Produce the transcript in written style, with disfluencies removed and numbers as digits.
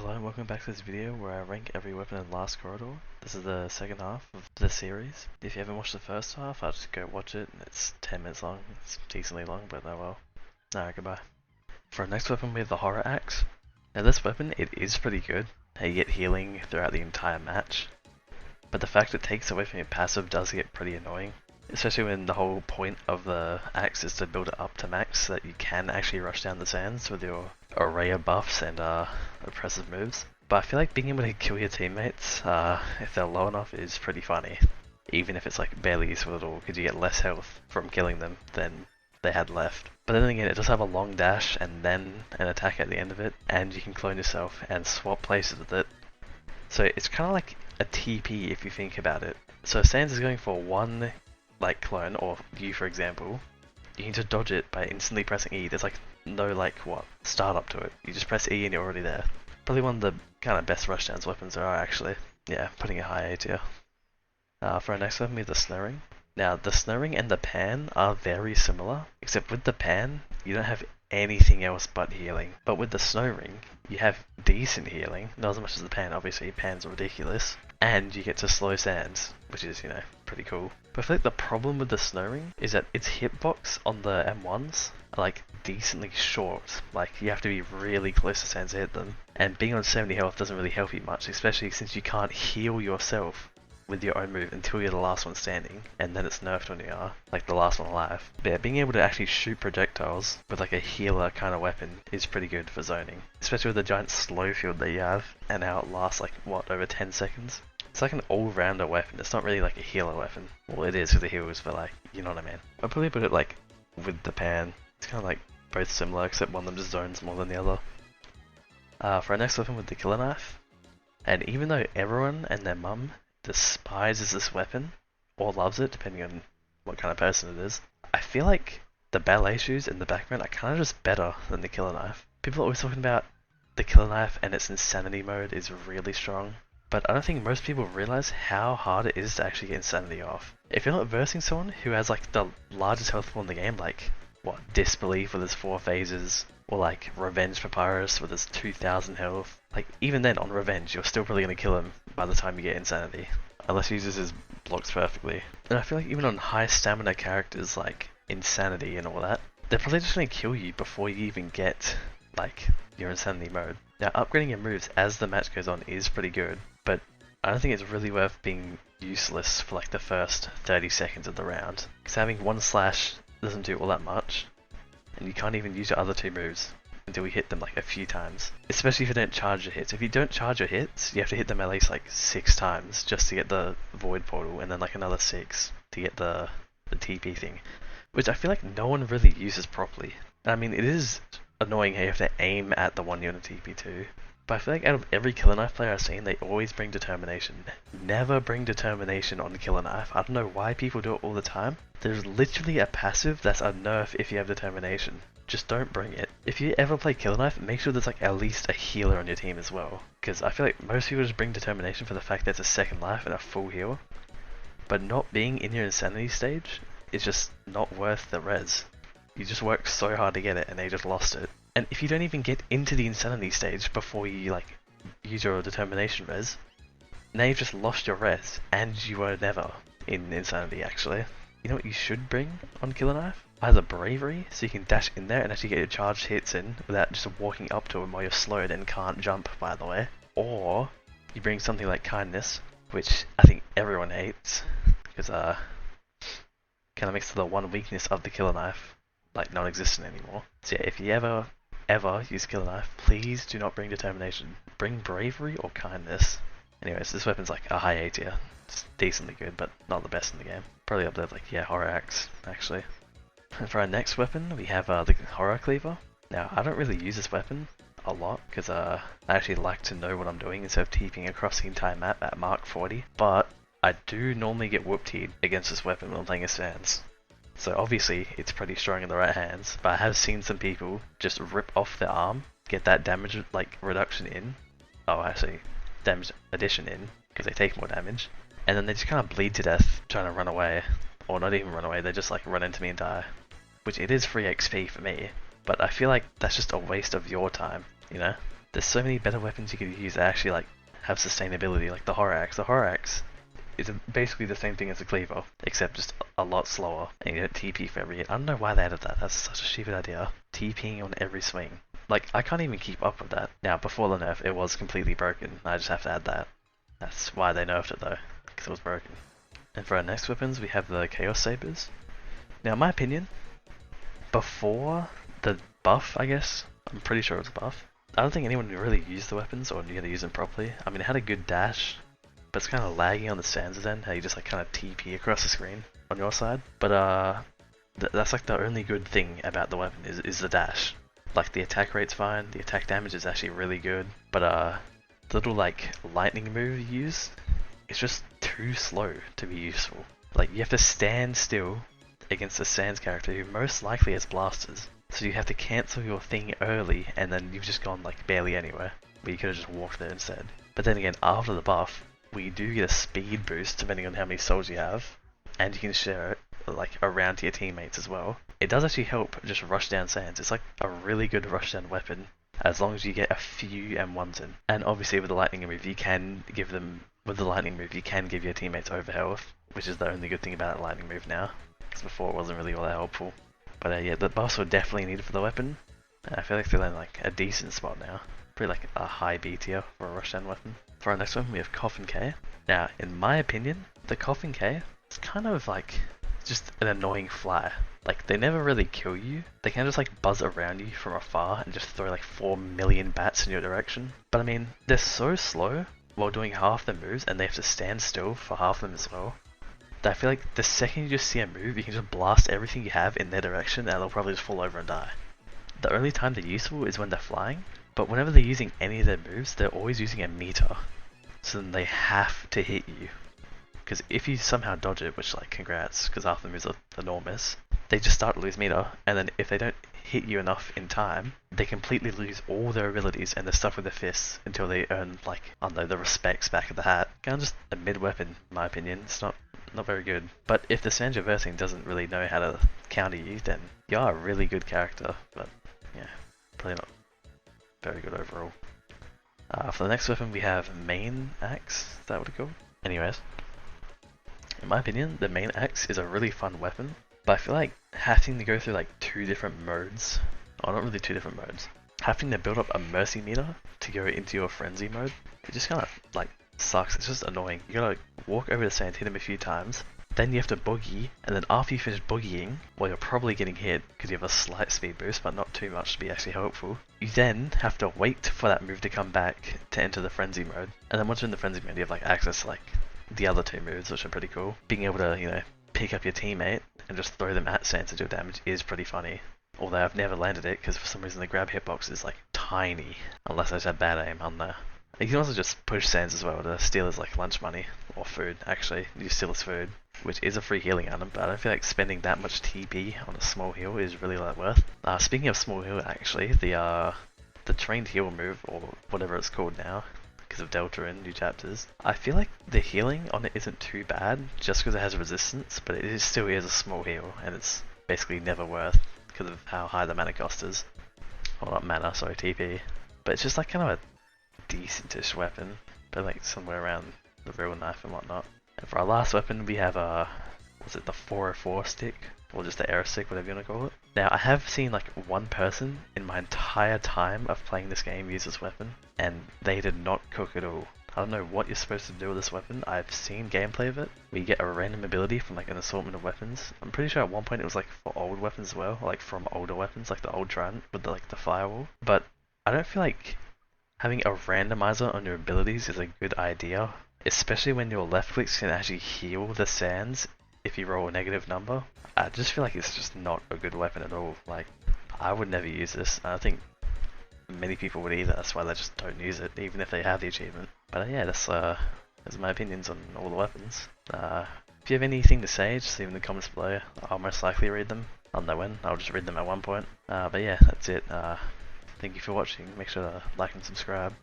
Hello and welcome back to this video where I rank every weapon in Last Corridor. This is the second half of the series. If you haven't watched the first half, I'll just go watch it. It's 10 minutes long. It's decently long, but oh well. Alright, goodbye. For our next weapon we have the Horror Axe. Now this weapon, it is pretty good. You get healing throughout the entire match. But the fact it takes away from your passive does get pretty annoying. Especially when the whole point of the axe is to build it up to max so that you can actually rush down the sands with your array of buffs and oppressive moves. But I feel like being able to kill your teammates if they're low enough is pretty funny. Even if it's like barely useful at all, because you get less health from killing them than they had left. But then again, it does have a long dash and then an attack at the end of it, and you can clone yourself and swap places with it. So it's kind of like a TP if you think about it. So if Sans is going for one like clone, or you for example, you need to dodge it by instantly pressing E. There's like no startup to it. You just press E and you're already there. Probably one of the kind of best rushdowns weapons there are actually. Yeah, putting it high A tier. For our next weapon we have the Snaring. Now the Snaring and the Pan are very similar, except with the Pan you don't have anything else but healing. But with the Snaring you have decent healing, not as much as the Pan obviously, Pan's ridiculous. And you get to slow sands, which is, you know, pretty cool. But I feel like the problem with the Snaring is that its hitbox on the M1s are like decently short. Like you have to be really close to sands to hit them. And being on 70 health doesn't really help you much, especially since you can't heal yourself with your own move until you're the last one standing, and then it's nerfed when you are like the last one alive. But yeah, being able to actually shoot projectiles with like a healer kind of weapon is pretty good for zoning, especially with the giant slow field that you have and how it lasts like what, over 10 seconds. It's like an all-rounder weapon. It's not really like a healer weapon. Well, it is with the healers, but like, you know what I mean. I'd probably put it like with the Pan. It's kind of like both similar, except one of them just zones more than the other. For our next weapon with the Killer Knife, and even though everyone and their mum despises this weapon, or loves it, depending on what kind of person it is, I feel like the ballet shoes in the background are kind of just better than the Killer Knife. People are always talking about the Killer Knife and its Insanity mode is really strong, but I don't think most people realize how hard it is to actually get Insanity off. If you're not versing someone who has like the largest health pool in the game, like what, Disbelief with his 4 phases, or like Revenge Papyrus with his 2000 health, like even then on Revenge you're still probably going to kill him by the time you get Insanity, unless he uses his blocks perfectly. And I feel like even on high stamina characters like Insanity and all that, they're probably just going to kill you before you even get like your Insanity mode. Now upgrading your moves as the match goes on is pretty good, but I don't think it's really worth being useless for like the first 30 seconds of the round, because having one slash doesn't do all that much, and you can't even use your other 2 moves until we hit them like a few times. Especially if you don't charge your hits. If you don't charge your hits, you have to hit them at least like 6 times just to get the Void Portal, and then like another 6 to get the TP thing, which I feel like no one really uses properly. I mean, it is annoying how you have to aim at the one you're in a TP to, but I feel like out of every Killer Knife player I've seen, they always bring Determination. Never bring Determination on the Killer Knife. I don't know why people do it all the time. There's literally a passive that's a nerf if you have Determination. Just don't bring it. If you ever play Killer Knife, make sure there's like at least a healer on your team as well, because I feel like most people just bring Determination for the fact that it's a second life and a full heal, but not being in your Insanity stage is just not worth the res. You just worked so hard to get it and they just lost it. And if you don't even get into the Insanity stage before you like use your Determination res, now you've just lost your res, and you were never in Insanity actually. You know what you should bring on Killer Knife? Either Bravery, so you can dash in there and actually get your charged hits in without just walking up to him while you're slowed and can't jump, by the way. Or you bring something like Kindness, which I think everyone hates, because kind of makes the one weakness of the Killer Knife like non-existent anymore. So yeah, if you ever use Killer Knife, please do not bring Determination. Bring Bravery or Kindness. Anyways, this weapon's like a high A tier. It's decently good, but not the best in the game. Probably up there with like, yeah, Horror Axe, actually. And for our next weapon, we have the Horror Cleaver. Now, I don't really use this weapon a lot, because I actually like to know what I'm doing instead of TPing across the entire map at Mark 40, but I do normally get whoop-teed against this weapon when I'm playing as Sans. So obviously, it's pretty strong in the right hands, but I have seen some people just rip off their arm, get that damage like reduction in, oh actually, damage addition in, because they take more damage, and then they just kind of bleed to death trying to run away, or not even run away, they just like run into me and die. Which it is free XP for me, but I feel like that's just a waste of your time, you know? there's so many better weapons you could use that actually like have sustainability, like the horror axe. The horror axe is basically the same thing as the cleaver, except just a lot slower, and you don't TP for every hit. I don't know why they added that. That's such a stupid idea. TPing on every swing. Like, I can't even keep up with that. Now, before the nerf, it was completely broken. I just have to add that. That's why they nerfed it though, because it was broken. And for our next weapons, we have the Chaos Sabers. Now, in my opinion, before the buff, I guess, I'm pretty sure it was a buff, I don't think anyone really used the weapons or knew how to use them properly. I mean, it had a good dash, but it's kind of laggy on the Sans end, how you just like kind of TP across the screen on your side. But that's like the only good thing about the weapon is the dash. Like the attack rate's fine, the attack damage is actually really good, but the little like lightning move you use, it's just too slow to be useful. Like you have to stand still against a Sans character who most likely has blasters. So you have to cancel your thing early and then you've just gone like barely anywhere, but you could have just walked there instead. But then again, after the buff, we do get a speed boost depending on how many souls you have, and you can share it like around to your teammates as well. It does actually help just rush down Sans. It's like a really good rush down weapon as long as you get a few M1s in. And obviously with the lightning move you can give your teammates overhealth, which is the only good thing about that lightning move now, because before it wasn't really all that helpful. But yeah, the buffs were definitely needed for the weapon. I feel like they're in like a decent spot now. Pretty like a high B tier for a rushdown weapon. For our next one, we have Coffin K. Now, in my opinion, the Coffin K is kind of like just an annoying fly. Like, they never really kill you. They can just like buzz around you from afar and just throw like 4 million bats in your direction. But I mean, they're so slow while doing half the moves, and they have to stand still for half of them as well. I feel like the second you just see a move, you can just blast everything you have in their direction and they'll probably just fall over and die. The only time they're useful is when they're flying, but whenever they're using any of their moves, they're always using a meter. So then they have to hit you. Because if you somehow dodge it, which like congrats, because half the moves are enormous, they just start to lose meter, and then if they don't hit you enough in time, they completely lose all their abilities and they're stuck with their fists until they earn like, I don't know, the respects back of the hat. Kind of just a mid weapon in my opinion. It's not very good. But if the Sans you're versing doesn't really know how to counter you, then you are a really good character. But yeah, probably not very good overall. For the next weapon we have Main Axe. Is that what it's called? Anyways, in my opinion, the Main Axe is a really fun weapon, but I feel like having to go through like 2 different modes, or not really 2 different modes, having to build up a mercy meter to go into your frenzy mode, it just kind of like sucks. It's just annoying. You gotta walk over the Sand, hit him a few times, then you have to boogie, and then after you finish boogieing, well, you're probably getting hit because you have a slight speed boost, but not too much to be actually helpful. You then have to wait for that move to come back to enter the frenzy mode, and then once you're in the frenzy mode, you have like access to like the other 2 moves, which are pretty cool. Being able to, you know, pick up your teammate and just throw them at Sans to deal damage is pretty funny. Although I've never landed it because for some reason the grab hitbox is like tiny, unless I just have bad aim on there. You can also just push Sans as well to steal his like lunch money, or food actually. You steal his food, which is a free healing item, but I don't feel like spending that much TP on a small heal is really like worth. Speaking of small heal, actually, the trained heal move, or whatever it's called now, because of Delta and new chapters, I feel like the healing on it isn't too bad, just because it has resistance, but it still is a small heal, and it's basically never worth because of how high the mana cost is. Well, not mana, sorry, TP. But it's just like kind of a decentish weapon, but like somewhere around the real knife and whatnot. And for our last weapon we have was it the 404 stick, or just the arrow stick, whatever you want to call it. Now I have seen like 1 person in my entire time of playing this game use this weapon, and they did not cook at all. I don't know what you're supposed to do with this weapon. I've seen gameplay of it where you get a random ability from like an assortment of weapons. I'm pretty sure at one point it was like for old weapons as well, like from older weapons, like the old Trident with the, like the firewall. But I don't feel like having a randomizer on your abilities is a good idea, especially when your left clicks can actually heal the Sans if you roll a negative number. I just feel like it's just not a good weapon at all. Like, I would never use this. I don't think many people would either. That's why they just don't use it, even if they have the achievement. But yeah, that's my opinions on all the weapons. If you have anything to say, just leave in the comments below. I'll most likely read them. I don't know when. I'll just read them at one point. But yeah, that's it. Thank you for watching. Make sure to like and subscribe.